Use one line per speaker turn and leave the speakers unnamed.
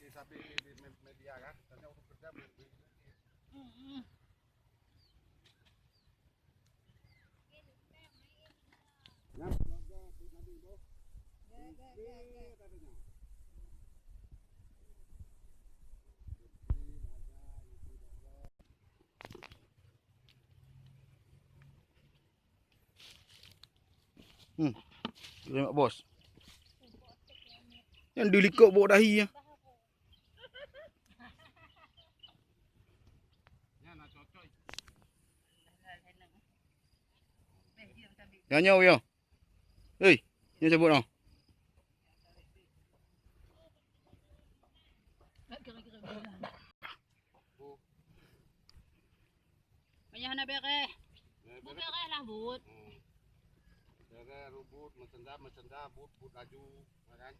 sabi di media kan, karena untuk kerja
Tengok bos. Yang dilikuk bawa dahi ya. Yang nyau ya. Hei, ni cabut noh.
Banyak na bere. Bere lah but.
Bere rubut, mesenda, but laju, kan?